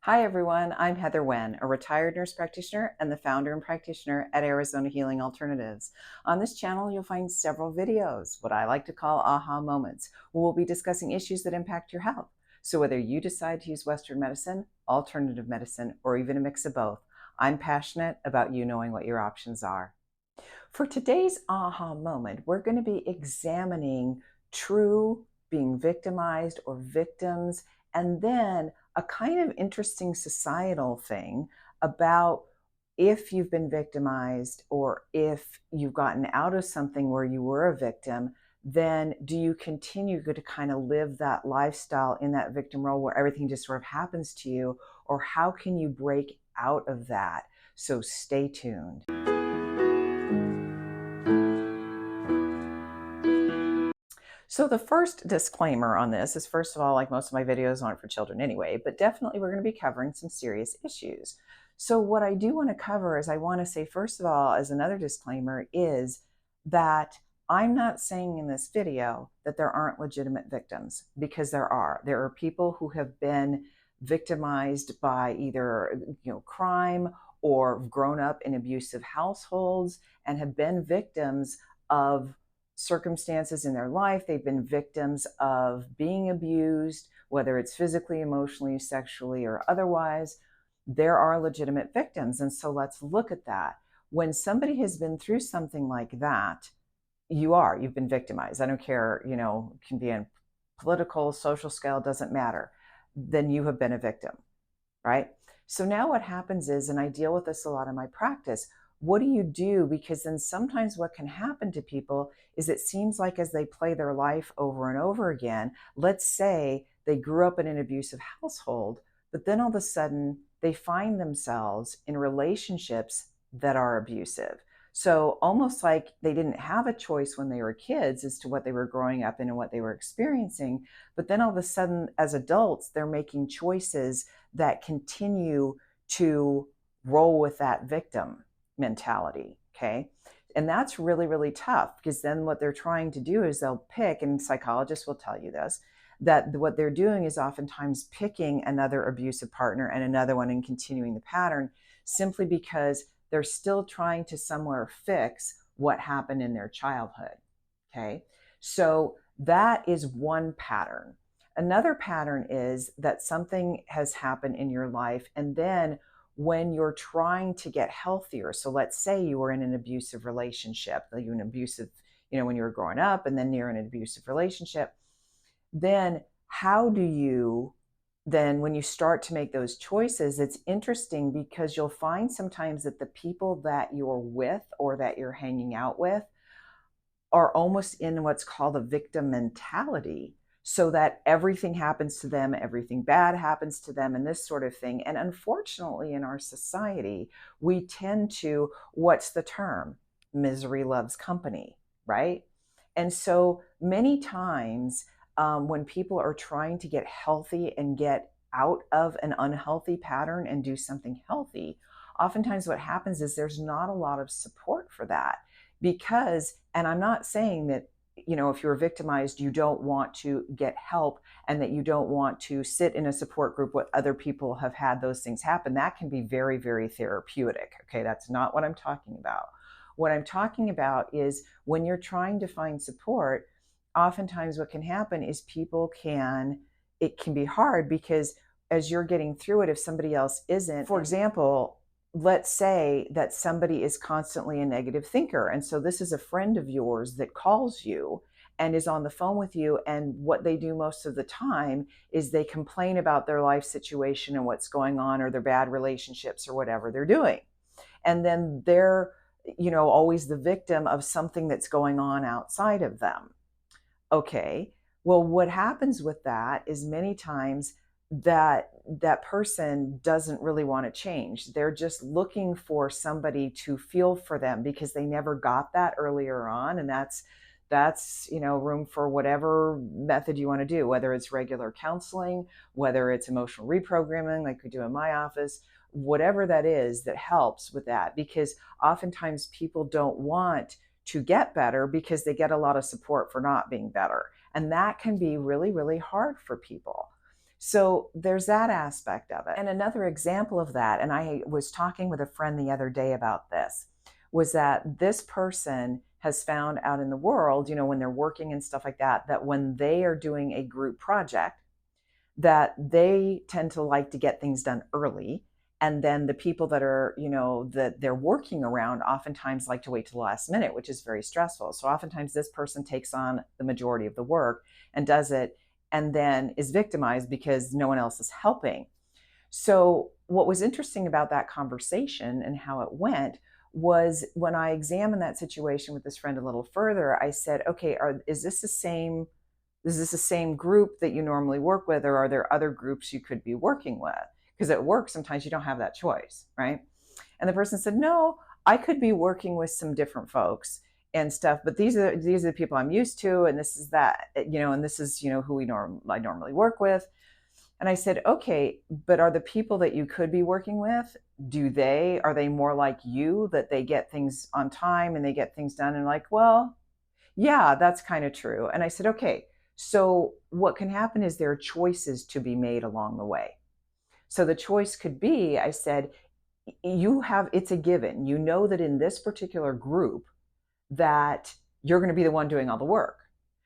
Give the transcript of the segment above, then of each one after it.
Hi, everyone. I'm Heather Wen, a retired nurse practitioner and the founder and practitioner at Arizona Healing Alternatives. On this channel, you'll find several videos, what I like to call aha moments, where we'll be discussing issues that impact your health. So whether you decide to use Western medicine, alternative medicine, or even a mix of both, I'm passionate about you knowing what your options are. For today's aha moment, we're going to be examining true being victimized or victims, and then a kind of interesting societal thing about if you've been victimized or if you've gotten out of something where you were a victim, then do you continue to kind of live that lifestyle in that victim role where everything just sort of happens to you, or how can you break out of that? So stay tuned. So the first disclaimer on this is, first of all, like most of my videos aren't for children anyway, but definitely we're going to be covering some serious issues. So what I do want to cover is I want to say, first of all, as another disclaimer, is that I'm not saying in this video that there aren't legitimate victims, because there are. There are people who have been victimized by either crime or grown up in abusive households and have been victims of circumstances in their life. They've been victims of being abused, whether it's physically, emotionally, sexually, or otherwise. There are legitimate victims. And so let's look at that. When somebody has been through something like that, you've been victimized. I don't care, it can be on political, social scale, doesn't matter. Then you have been a victim, right? So now what happens is, and I deal with this a lot in my practice, what do you do? Because then sometimes what can happen to people is it seems like as they play their life over and over again, let's say they grew up in an abusive household, but then all of a sudden they find themselves in relationships that are abusive. So almost like they didn't have a choice when they were kids as to what they were growing up in and what they were experiencing. But then all of a sudden, as adults, they're making choices that continue to roll with that victim mentality. Okay. And that's really, really tough, because then what they're trying to do is they'll pick, and psychologists will tell you this, that what they're doing is oftentimes picking another abusive partner and another one and continuing the pattern, simply because they're still trying to somewhere fix what happened in their childhood. Okay. So that is one pattern. Another pattern is that something has happened in your life, and then when you're trying to get healthier, so let's say you were in an abusive relationship, when you were growing up, and then you're in an abusive relationship, then how do you then, when you start to make those choices, it's interesting because you'll find sometimes that the people that you're with or that you're hanging out with are almost in what's called a victim mentality, so that everything happens to them, everything bad happens to them, and this sort of thing. And unfortunately, in our society, we tend to, what's the term? Misery loves company, right? And so many times, when people are trying to get healthy and get out of an unhealthy pattern and do something healthy, oftentimes what happens is there's not a lot of support for that. Because, and I'm not saying that, if you're victimized, you don't want to get help and that you don't want to sit in a support group with other people have had those things happen. That can be very, very therapeutic. Okay, that's not what I'm talking about. What I'm talking about is when you're trying to find support, oftentimes what can happen is it can be hard, because as you're getting through it, if somebody else isn't, for example, let's say that somebody is constantly a negative thinker. And so this is a friend of yours that calls you and is on the phone with you. And what they do most of the time is they complain about their life situation and what's going on, or their bad relationships, or whatever they're doing. And then they're, always the victim of something that's going on outside of them. Okay. Well, what happens with that is many times that person doesn't really want to change. They're just looking for somebody to feel for them, because they never got that earlier on. And that's room for whatever method you want to do, whether it's regular counseling, whether it's emotional reprogramming like we do in my office, whatever that is that helps with that. Because oftentimes people don't want to get better because they get a lot of support for not being better. And that can be really, really hard for people. So there's that aspect of it. And another example of that, and I was talking with a friend the other day about this, was that this person has found out in the world, when they're working and stuff like that, that when they are doing a group project, that they tend to like to get things done early. And then the people that are, that they're working around oftentimes like to wait till the last minute, which is very stressful. So oftentimes this person takes on the majority of the work and does it, and then is victimized because no one else is helping. So what was interesting about that conversation and how it went was when I examined that situation with this friend a little further, I said, okay, is this the same group that you normally work with, or are there other groups you could be working with? Because at work, sometimes you don't have that choice, right? And the person said, no, I could be working with some different folks and stuff, but these are the people I'm used to, and this is that, and this is, who I normally work with. And I said, okay, but are the people that you could be working with, are they more like you, that they get things on time and they get things done? And like, well, yeah, that's kind of true. And I said, okay, so what can happen is there are choices to be made along the way. So the choice could be, I said, it's a given. You know that in this particular group that you're going to be the one doing all the work.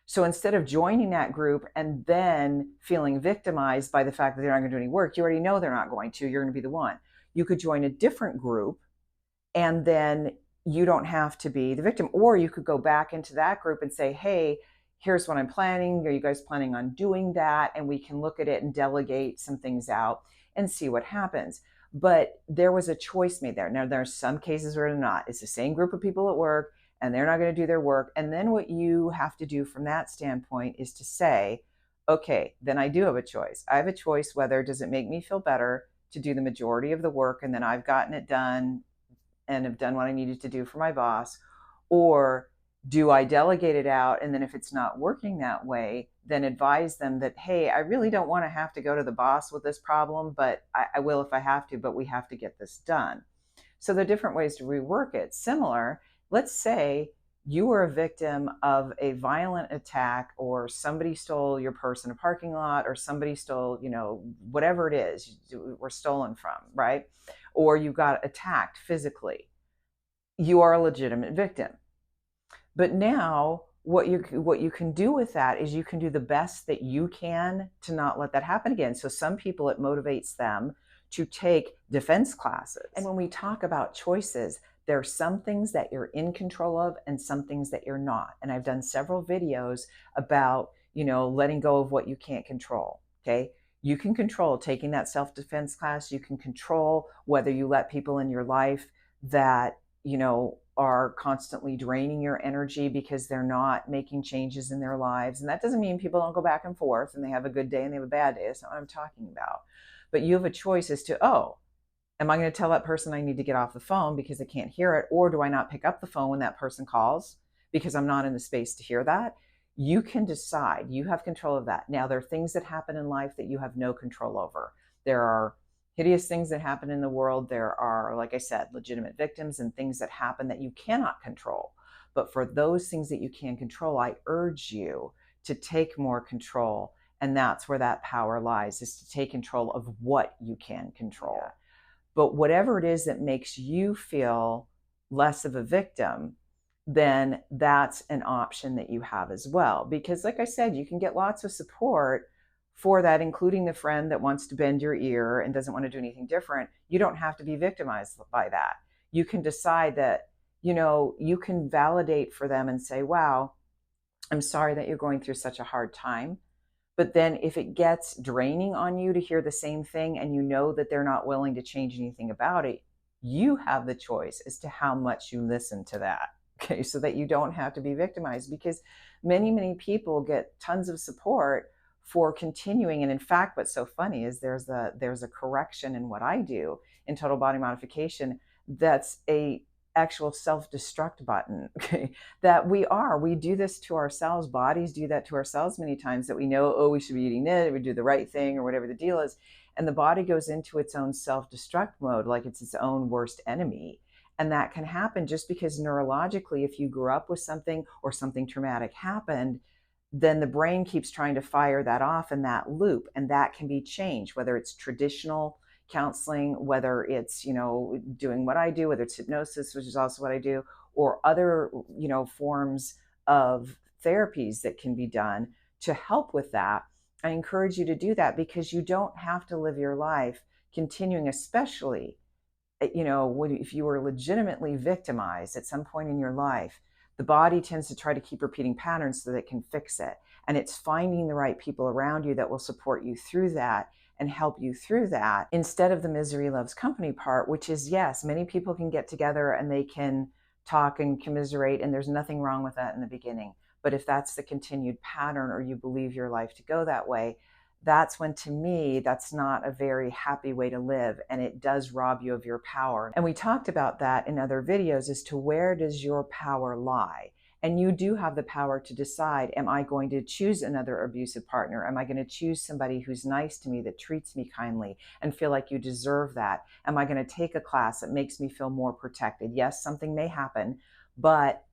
So instead of joining that group and then feeling victimized by the fact that they're not going to do any work, you already know they're not going to, you're going to be the one. You could join a different group and then you don't have to be the victim. Or you could go back into that group and say, hey, here's what I'm planning. Are you guys planning on doing that? And we can look at it and delegate some things out and see what happens. But there was a choice made there. Now, there are some cases where it's not. It's the same group of people at work and they're not going to do their work. And then what you have to do from that standpoint is to say, okay, then I do have a choice. I have a choice whether does it make me feel better to do the majority of the work and then I've gotten it done and have done what I needed to do for my boss, or do I delegate it out? And then if it's not working that way, then advise them that, hey, I really don't want to have to go to the boss with this problem, but I will if I have to, but we have to get this done. So there are different ways to rework it. Similar, let's say you were a victim of a violent attack, or somebody stole your purse in a parking lot, or somebody stole, whatever it is were stolen from, right? Or you got attacked physically. You are a legitimate victim. But now what you can do with that is you can do the best that you can to not let that happen again. So some people, it motivates them to take defense classes. And when we talk about choices, there are some things that you're in control of and some things that you're not. And I've done several videos about, letting go of what you can't control. Okay. You can control taking that self-defense class. You can control whether you let people in your life that, are constantly draining your energy because they're not making changes in their lives. And that doesn't mean people don't go back and forth and they have a good day and they have a bad day. That's not what I'm talking about. But you have a choice as to, oh, am I going to tell that person I need to get off the phone because I can't hear it? Or do I not pick up the phone when that person calls because I'm not in the space to hear that? You can decide. You have control of that. Now, there are things that happen in life that you have no control over. There are hideous things that happen in the world. There are, like I said, legitimate victims and things that happen that you cannot control. But for those things that you can control, I urge you to take more control. And that's where that power lies, is to take control of what you can control. Yeah. But whatever it is that makes you feel less of a victim, then that's an option that you have as well. Because like I said, you can get lots of support for that, including the friend that wants to bend your ear and doesn't want to do anything different. You don't have to be victimized by that. You can decide that, you can validate for them and say, wow, I'm sorry that you're going through such a hard time. But then if it gets draining on you to hear the same thing and you know that they're not willing to change anything about it, you have the choice as to how much you listen to that. Okay, so that you don't have to be victimized, because many, many people get tons of support for continuing. And in fact, what's so funny is there's a correction in what I do in Total Body Modification that's a actual self-destruct button. Okay, that we do this to ourselves. Bodies do that to ourselves many times, that we know, oh, we should be eating this, we do the right thing or whatever the deal is, and the body goes into its own self-destruct mode, like it's its own worst enemy. And that can happen just because neurologically, if you grew up with something or something traumatic happened, then the brain keeps trying to fire that off in that loop, and that can be changed, whether it's traditional counseling, whether it's, doing what I do, whether it's hypnosis, which is also what I do, or other, forms of therapies that can be done to help with that. I encourage you to do that, because you don't have to live your life continuing, especially, if you were legitimately victimized at some point in your life. The body tends to try to keep repeating patterns so that it can fix it. And it's finding the right people around you that will support you through that and help you through that, instead of the misery loves company part, which is, yes, many people can get together and they can talk and commiserate, and there's nothing wrong with that in the beginning. But if that's the continued pattern, or you believe your life to go that way, that's when, to me, that's not a very happy way to live, and it does rob you of your power. And we talked about that in other videos, as to where does your power lie. And you do have the power to decide, am I going to choose another abusive partner? Am I going to choose somebody who's nice to me, that treats me kindly and feel like you deserve that? Am I going to take a class that makes me feel more protected? Yes, something may happen, but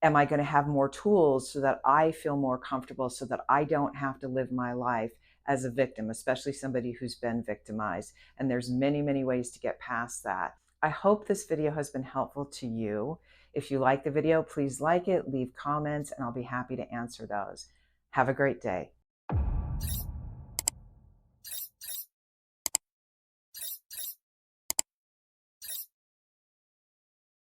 am I going to have more tools so that I feel more comfortable, so that I don't have to live my life as a victim, especially somebody who's been victimized? And there's many, many ways to get past that. I hope this video has been helpful to you. If you like the video, please like it, leave comments, and I'll be happy to answer those. Have a great day.